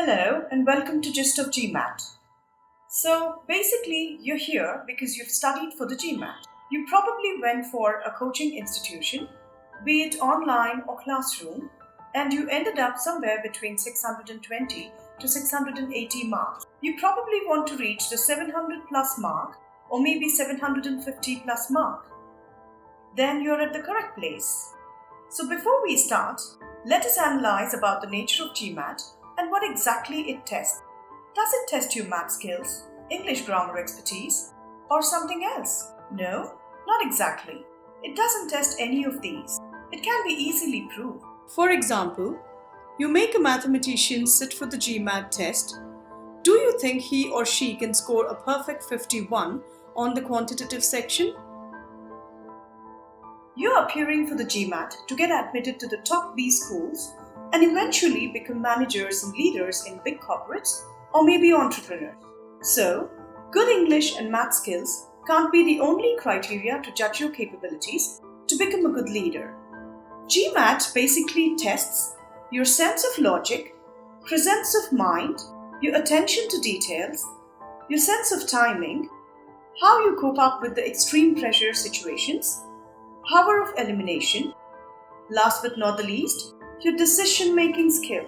Hello and welcome to Gist of GMAT. So basically, you're here because you've studied for the GMAT. You probably went for a coaching institution, be it online or classroom, and you ended up somewhere between 620 to 680 marks. You probably want to reach the 700 plus mark or maybe 750 plus mark. Then you're at the correct place. So before we start, let us analyze about the nature of GMAT and what exactly it tests. Does it test your math skills, English grammar expertise, or something else? No, not exactly. It doesn't test any of these. It can be easily proved. For example, you make a mathematician sit for the GMAT test. Do you think he or she can score a perfect 51 on the quantitative section? You're appearing for the GMAT to get admitted to the top B schools and eventually become managers and leaders in big corporates or maybe entrepreneurs. So, good English and math skills can't be the only criteria to judge your capabilities to become a good leader. GMAT basically tests your sense of logic, presence of mind, your attention to details, your sense of timing, how you cope up with the extreme pressure situations, power of elimination, last but not the least, your decision-making skill.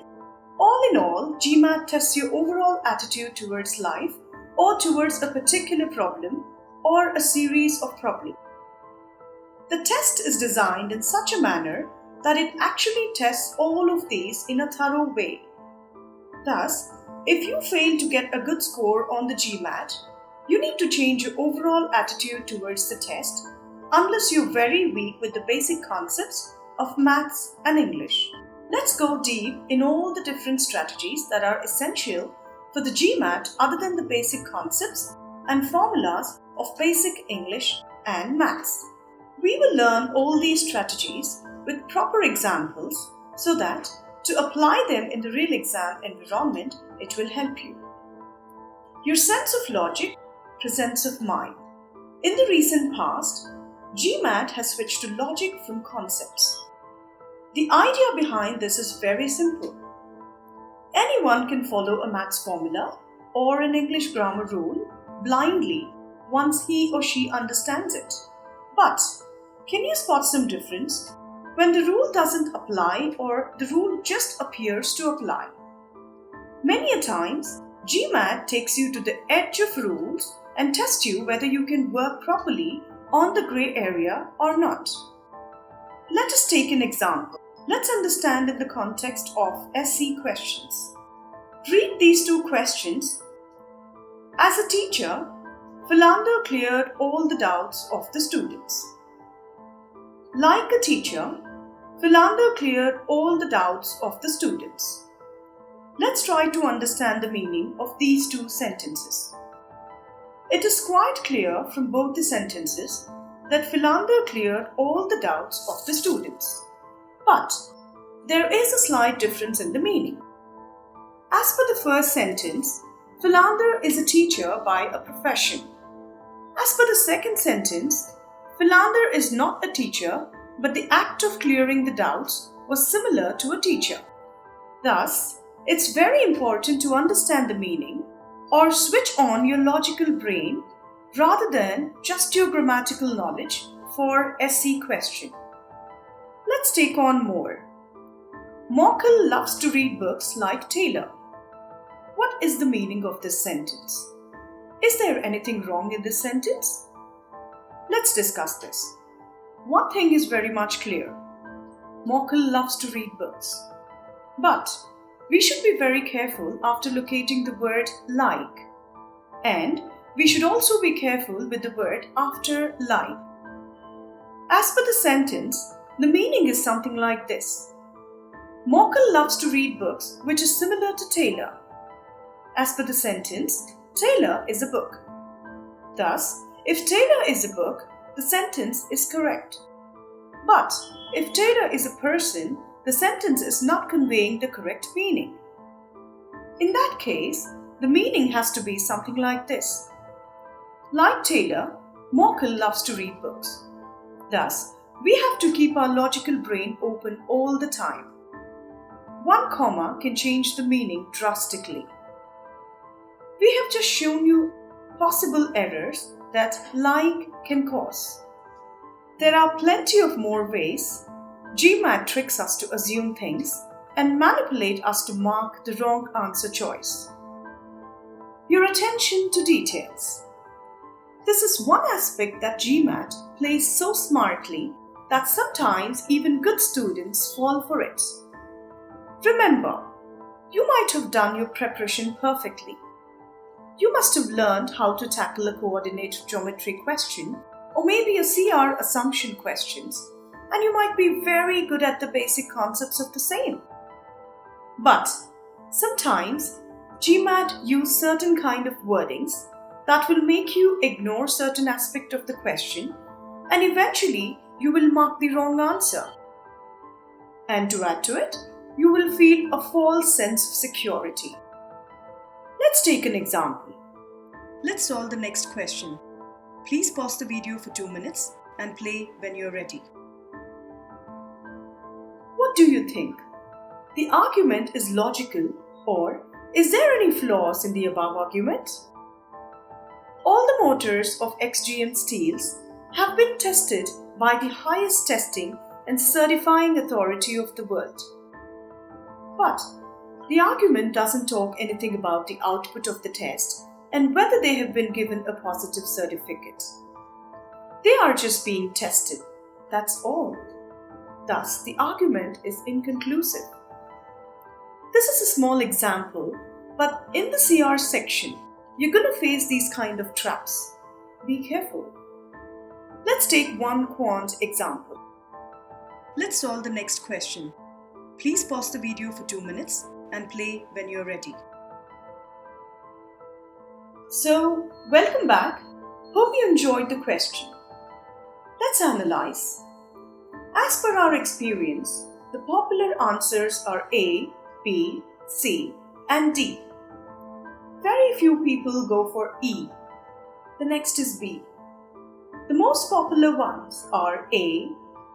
All in all, GMAT tests your overall attitude towards life or towards a particular problem or a series of problems. The test is designed in such a manner that it actually tests all of these in a thorough way. Thus, if you fail to get a good score on the GMAT, you need to change your overall attitude towards the test unless you're very weak with the basic concepts of maths and English. Let's go deep in all the different strategies that are essential for the GMAT other than the basic concepts and formulas of basic English and maths. We will learn all these strategies with proper examples so that to apply them in the real exam environment, it will help you. Your sense of logic, presence of mind. In the recent past, GMAT has switched to logic from concepts. The idea behind this is very simple. Anyone can follow a maths formula or an English grammar rule blindly once he or she understands it. But can you spot some difference when the rule doesn't apply or the rule just appears to apply? Many a times, GMAT takes you to the edge of rules and tests you whether you can work properly on the grey area or not. Let us take an example. Let's understand in the context of SC questions. Read these two questions. As a teacher, Philander cleared all the doubts of the students. Like a teacher, Philander cleared all the doubts of the students. Let's try to understand the meaning of these two sentences. It is quite clear from both the sentences that Philander cleared all the doubts of the students. But there is a slight difference in the meaning. As per the first sentence, Philander is a teacher by a profession. As per the second sentence, Philander is not a teacher, but the act of clearing the doubts was similar to a teacher. Thus, it's very important to understand the meaning or switch on your logical brain rather than just your grammatical knowledge for SC question. Let's take on more. Mockle loves to read books like Taylor. What is the meaning of this sentence? Is there anything wrong in this sentence? Let's discuss this. One thing is very much clear. Mockle loves to read books. But we should be very careful after locating the word like. And we should also be careful with the word after like. As per the sentence, the meaning is something like this. Mockle loves to read books which is similar to Taylor. As per the sentence, Taylor is a book. Thus, if Taylor is a book, the sentence is correct. But if Taylor is a person, the sentence is not conveying the correct meaning. In that case, the meaning has to be something like this. Like Taylor, Mockle loves to read books. Thus, we have to keep our logical brain open all the time. one comma can change the meaning drastically. We have just shown you possible errors that lying can cause. There are plenty of more ways. GMAT tricks us to assume things and manipulate us to mark the wrong answer choice. Your attention to details. This is one aspect that GMAT plays so smartly that sometimes even good students fall for it. Remember, you might have done your preparation perfectly. You must have learned how to tackle a coordinate geometry question or maybe a CR assumption questions, and you might be very good at the basic concepts of the same. But sometimes GMAT use certain kind of wordings that will make you ignore certain aspect of the question, and eventually you will mark the wrong answer. And to add to it, you will feel a false sense of security. Let's take an example. Let's solve the next question. Please pause the video for 2 minutes and play when you're ready. What do you think? The argument is logical, or is there any flaws in the above argument? All the motors of XGM steels have been tested by the highest testing and certifying authority of the world. But the argument doesn't talk anything about the output of the test and whether they have been given a positive certificate. They are just being tested, that's all. Thus, the argument is inconclusive. This is a small example, but in the CR section, you're going to face these kind of traps. Be careful. Let's take one quant example. Let's solve the next question. Please pause the video for 2 minutes and play when you're ready. So, welcome back. Hope you enjoyed the question. Let's analyze. As per our experience, the popular answers are A, B, C, and D. Very few people go for E. The next is B. The most popular ones are A,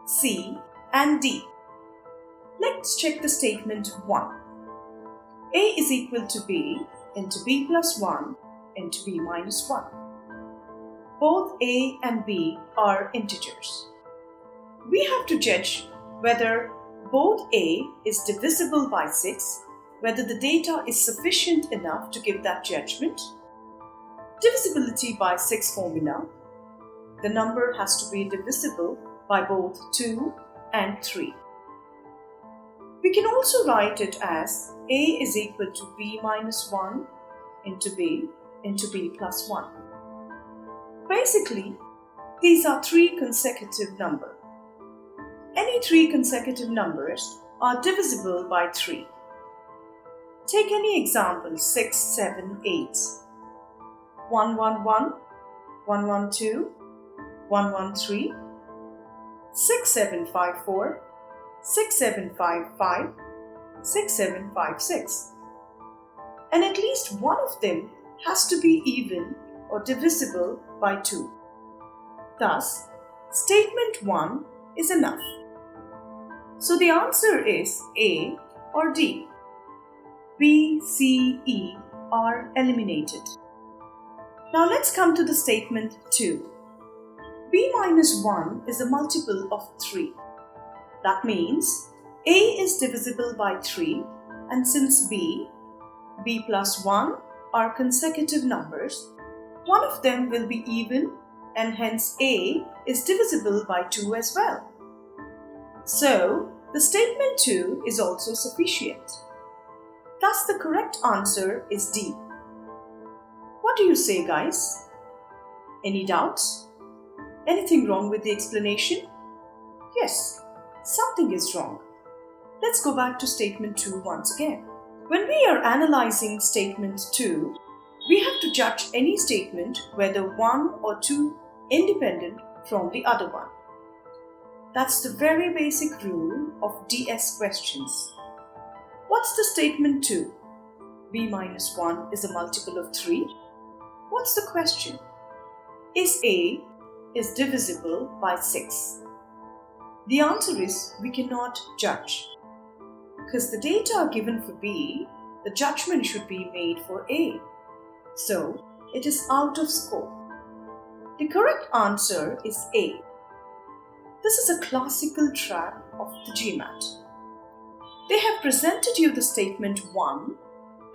C, and D. Let's check the statement 1. A is equal to B into B plus 1 into B minus 1. Both A and B are integers. We have to judge whether both A is divisible by 6, whether the data is sufficient enough to give that judgment. Divisibility by 6 formula. The number has to be divisible by both 2 and 3. We can also write it as A is equal to B minus 1 into B plus 1. Basically, these are 3 consecutive numbers. Any 3 consecutive numbers are divisible by 3. Take any example 6, 7, 8. 111, 112, 113, 6754, 6755, 6756. And at least one of them has to be even or divisible by 2. Thus, statement 1 is enough. So the answer is A or D. B, C, E are eliminated. Now let's come to the statement 2. B minus 1 is a multiple of 3. That means A is divisible by 3, and since B plus 1 are consecutive numbers, one of them will be even, and hence A is divisible by 2 as well. So, the statement 2 is also sufficient. Thus, the correct answer is D. What do you say, guys? Any doubts? Anything wrong with the explanation? Yes, something is wrong. Let's go back to statement 2 once again. When we are analyzing statement 2, we have to judge any statement whether one or two independent from the other one. That's the very basic rule of DS questions. What's the statement 2? B minus 1 is a multiple of 3. What's the question? Is A is divisible by 6? The answer is we cannot judge. because the data are given for B, the judgment should be made for A. So, it is out of scope. The correct answer is A. This is a classical trap of the GMAT. They have presented you the statement 1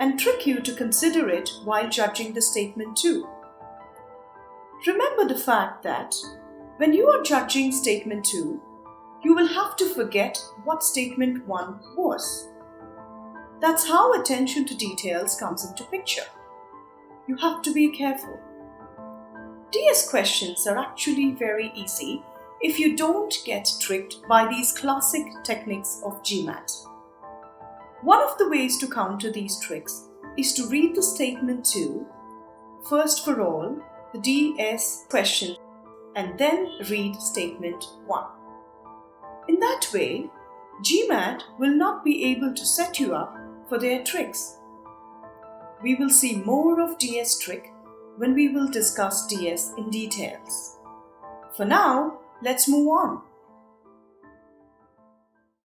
and trick you to consider it while judging the statement 2. Remember the fact that when you are judging statement 2, you will have to forget what statement 1 was. That's how attention to details comes into picture. You have to be careful. DS questions are actually very easy if you don't get tricked by these classic techniques of GMAT. One of the ways to counter these tricks is to read the statement 2, first for all, the DS question, and then read statement 1. In that way, GMAT will not be able to set you up for their tricks. We will see more of DS trick when we will discuss DS in details. For now, let's move on.